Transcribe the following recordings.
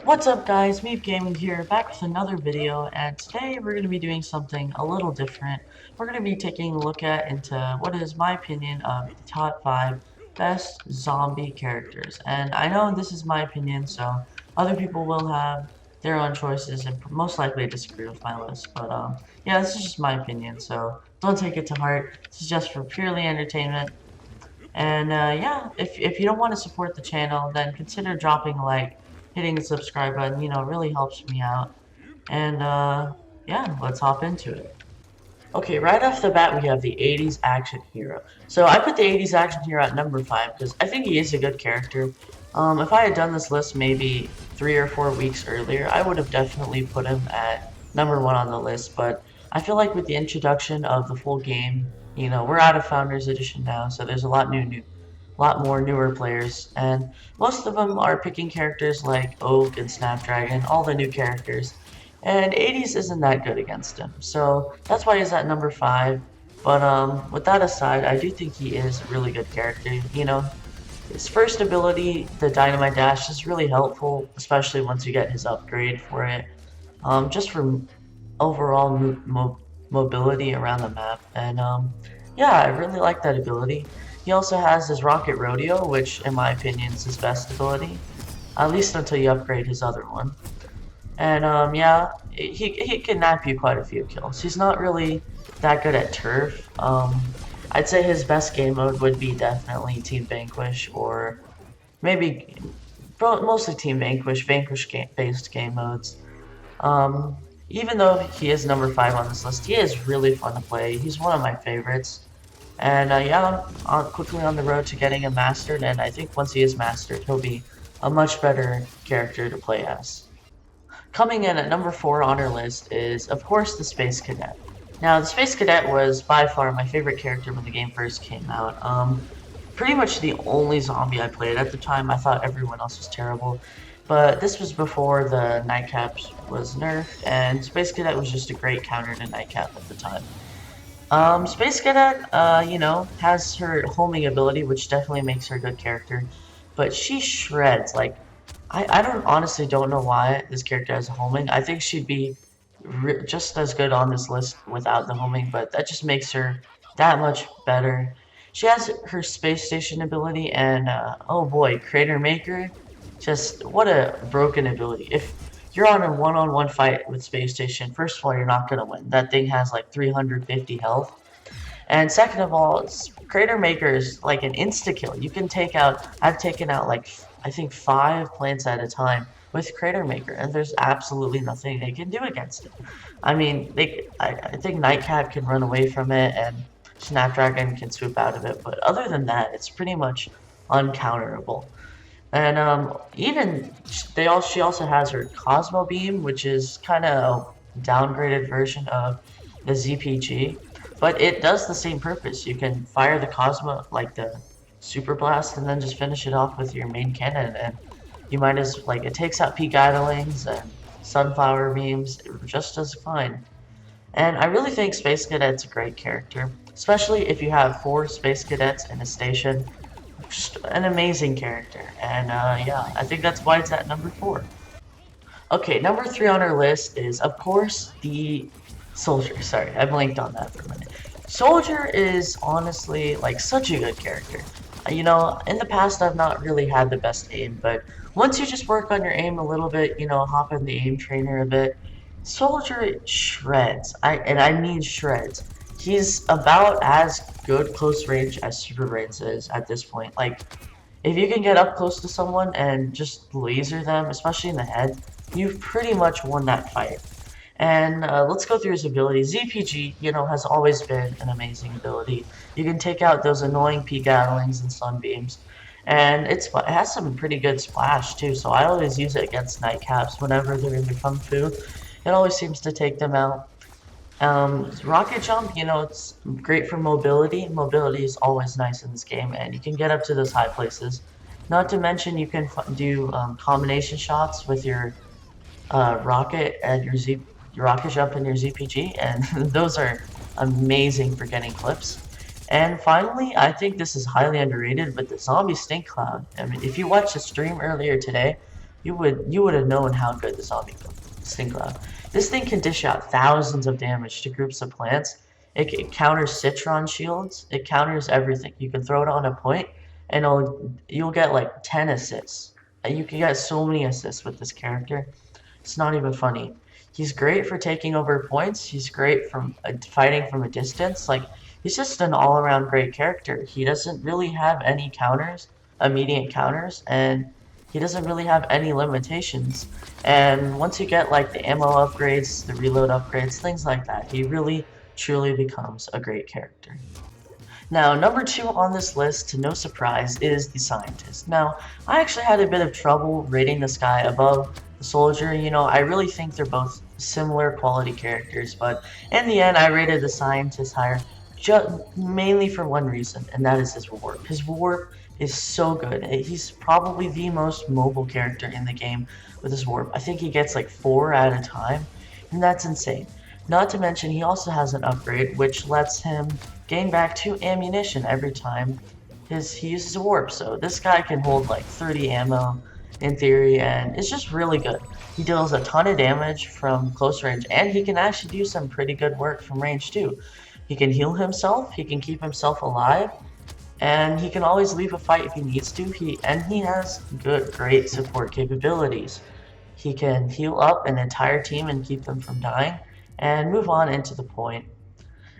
What's up guys, Meep Gaming here, back with another video, and today we're going to be doing something a little different. We're going to be taking a look into what is my opinion of the top 5 best zombie characters. And I know this is my opinion, so other people will have their own choices and most likely disagree with my list. But yeah, this is just my opinion, so don't take it to heart. This is just for purely entertainment. And yeah, if you don't want to support the channel, then consider dropping a like, hitting the subscribe button, you know, really helps me out. And yeah, let's hop into it. Okay, right off the bat, we have the 80s action hero. So I put the 80s action hero at number 5 because I think he is a good character. If I had done this list maybe 3 or 4 weeks earlier, I would have definitely put him at number 1 on the list. But I feel like with the introduction of the full game, you know, we're out of Founders Edition now, so there's a lot more newer players, and most of them are picking characters like Oak and Snapdragon, all the new characters, and 80s isn't that good against him, so that's why he's at number 5. But with that aside, I do think he is a really good character. You know, his first ability, the Dynamite Dash, is really helpful, especially once you get his upgrade for it, just for overall mobility around the map. And yeah, I really like that ability. He also has his Rocket Rodeo, which in my opinion is his best ability, at least until you upgrade his other one. And yeah, he can nap you quite a few kills. He's not really that good at turf. I'd say his best game mode would be definitely Team Vanquish, or maybe mostly Team Vanquish, based game modes. Even though he is number 5 on this list, he is really fun to play. He's one of my favorites. And yeah, I'm quickly on the road to getting him mastered, and I think once he is mastered, he'll be a much better character to play as. Coming in at number 4 on our list is, of course, the Space Cadet. Now, the Space Cadet was by far my favorite character when the game first came out. Pretty much the only zombie I played at the time. I thought everyone else was terrible. But this was before the Nightcaps was nerfed, and Space Cadet was just a great counter to Nightcap at the time. Space Cadet, you know, has her homing ability, which definitely makes her a good character, but she shreds. Like, I honestly don't know why this character has homing. I think she'd be just as good on this list without the homing, but that just makes her that much better. She has her space station ability, and oh boy, Crater Maker, just what a broken ability. If you're on a one-on-one fight with Space Station, first of all, you're not going to win. That thing has like 350 health. And second of all, Crater Maker is like an insta-kill. You can take out, I've taken out like, I think 5 plants at a time with Crater Maker, and there's absolutely nothing they can do against it. I mean, I think Nightcap can run away from it, and Snapdragon can swoop out of it, but other than that, it's pretty much uncounterable. And she also has her Cosmo Beam, which is kind of a downgraded version of the ZPG, but it does the same purpose. You can fire the Cosmo, like the Super Blast, and then just finish it off with your main cannon, and you might as, like, it takes out Peak Idlings and Sunflower Beams just as fine. And I really think Space Cadet's a great character, especially if you have 4 Space Cadets in a station. Just an amazing character, and yeah, I think that's why it's at number 4. Okay, number 3 on our list is, of course, the Soldier. Sorry, I blanked on that for a minute. Soldier is honestly like such a good character. You know, in the past I've not really had the best aim, but once you just work on your aim a little bit, you know, hop in the aim trainer a bit, Soldier shreds. I mean shreds. He's about as good close range as Super Brainz is at this point. Like, if you can get up close to someone and just laser them, especially in the head, you've pretty much won that fight. And let's go through his ability. ZPG, you know, has always been an amazing ability. You can take out those annoying Peak Idlings and Sunbeams. And it has some pretty good splash, too, so I always use it against Nightcaps whenever they're in the Kung Fu. It always seems to take them out. Rocket Jump, you know, it's great for mobility. Mobility is always nice in this game, and you can get up to those high places. Not to mention, you can do combination shots with your rocket and your rocket jump and your ZPG, and those are amazing for getting clips. And finally, I think this is highly underrated, but the zombie stink cloud. I mean, if you watched the stream earlier today, you would have known how good the zombie stink cloud. This thing can dish out thousands of damage to groups of plants. It counters citron shields. It counters everything. You can throw it on a point, and you'll get like 10 assists. You can get so many assists with this character. It's not even funny. He's great for taking over points. He's great from fighting from a distance. Like, he's just an all-around great character. He doesn't really have any counters, immediate counters, and he doesn't really have any limitations. And once you get like the ammo upgrades, the reload upgrades, things like that, he really truly becomes a great character. Now, number 2 on this list, to no surprise, is the Scientist. Now, I actually had a bit of trouble rating this guy above the Soldier. You know, I really think they're both similar quality characters, but in the end, I rated the Scientist higher, just mainly for one reason, and that is his warp. His warp is so good. He's probably the most mobile character in the game with his warp. I think he gets like 4 at a time, and that's insane. Not to mention, he also has an upgrade which lets him gain back 2 ammunition every time he uses a warp. So this guy can hold like 30 ammo in theory, and it's just really good. He deals a ton of damage from close range, and he can actually do some pretty good work from range too. He can heal himself, he can keep himself alive, and he can always leave a fight if he needs to. He has great support capabilities. He can heal up an entire team and keep them from dying, and move on into the point.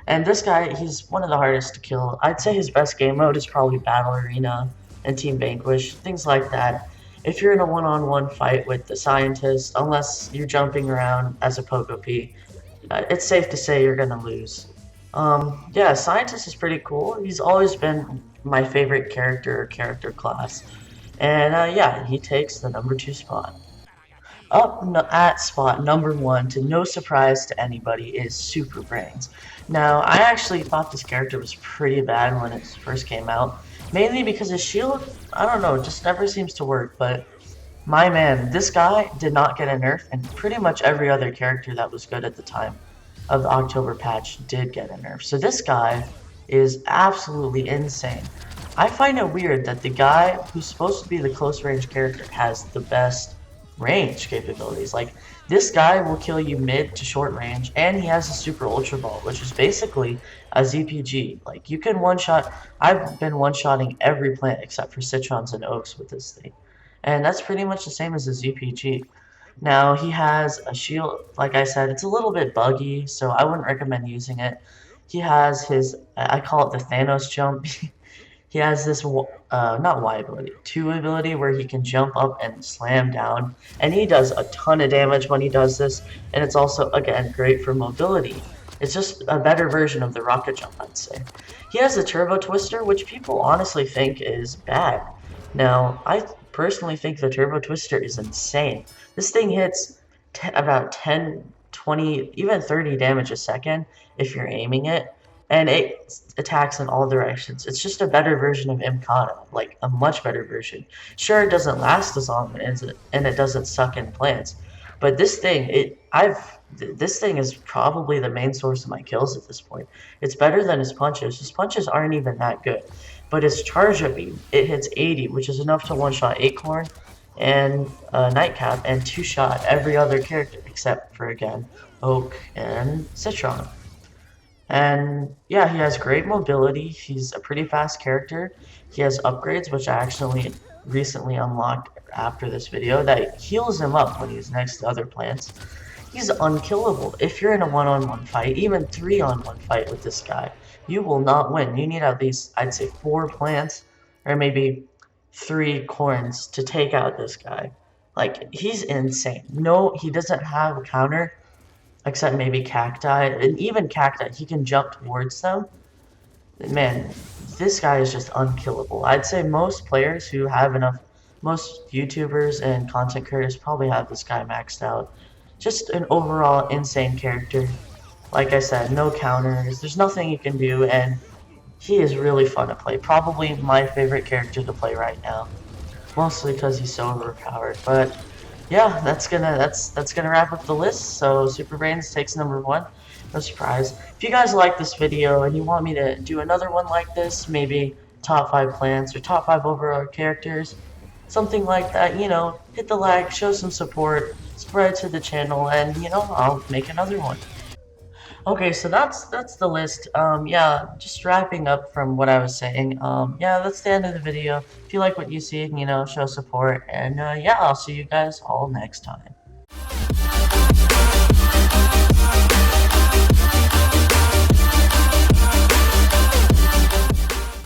And this guy, he's one of the hardest to kill. I'd say his best game mode is probably Battle Arena and Team Vanquish, things like that. If you're in a one-on-one fight with the Scientist, unless you're jumping around as a Poco P, it's safe to say you're gonna lose. Yeah, Scientist is pretty cool. He's always been my favorite character class. And yeah, he takes the number 2 spot. Up at spot number 1, to no surprise to anybody, is Super Brainz. Now, I actually thought this character was pretty bad when it first came out, mainly because his shield, I don't know, just never seems to work, but my man, this guy did not get a nerf, and pretty much every other character that was good at the time of the October patch did get a nerf. So this guy is absolutely insane. I find it weird that the guy who's supposed to be the close range character has the best range capabilities. Like, this guy will kill you mid to short range, and he has a super ultra ball, which is basically a ZPG. Like, you can one-shot. I've been one-shotting every plant except for citrons and oaks with this thing, and that's pretty much the same as a ZPG. Now, he has a shield. Like I said, it's a little bit buggy, so I wouldn't recommend using it. He has his, I call it the Thanos jump. He has this, not Y ability, 2 ability where he can jump up and slam down. And he does a ton of damage when he does this. And it's also, again, great for mobility. It's just a better version of the rocket jump, I'd say. He has a turbo twister, which people honestly think is bad. Now, I personally think the turbo twister is insane. This thing hits about 10, 20, even 30 damage a second if you're aiming it. And it attacks in all directions. It's just a better version of Imkata, like a much better version. Sure, it doesn't last as long as and it doesn't suck in plants, but this thing, this thing is probably the main source of my kills at this point. It's better than his punches. His punches aren't even that good, but his charge up beam, it hits 80, which is enough to one-shot Acorn and Nightcap and 2-shot every other character except for, again, Oak and Citron. And yeah, he has great mobility. He's a pretty fast character. He has upgrades, which I actually recently unlocked after this video, that heals him up when he's next to other plants. He's unkillable. If you're in a one-on-one fight, even 3-on-1 fight with this guy, you will not win. You need at least, I'd say, 4 plants or maybe 3 corns to take out this guy. Like, he's insane. No, he doesn't have a counter. Except maybe cacti, and even cacti, he can jump towards them. Man, this guy is just unkillable. I'd say most players who have enough, most YouTubers and content creators probably have this guy maxed out. Just an overall insane character. Like I said, no counters, there's nothing you can do, and he is really fun to play. Probably my favorite character to play right now. Mostly because he's so overpowered, but yeah, that's gonna wrap up the list. So Super Brainz takes number 1. No surprise. If you guys like this video and you want me to do another one like this, maybe top 5 plants or top 5 overall characters, something like that, hit the like, show some support, spread to the channel, and I'll make another one. Okay, so that's the list. Yeah, just wrapping up from what I was saying. Yeah, that's the end of the video. If you like what you see, show support, and yeah, I'll see you guys all next time.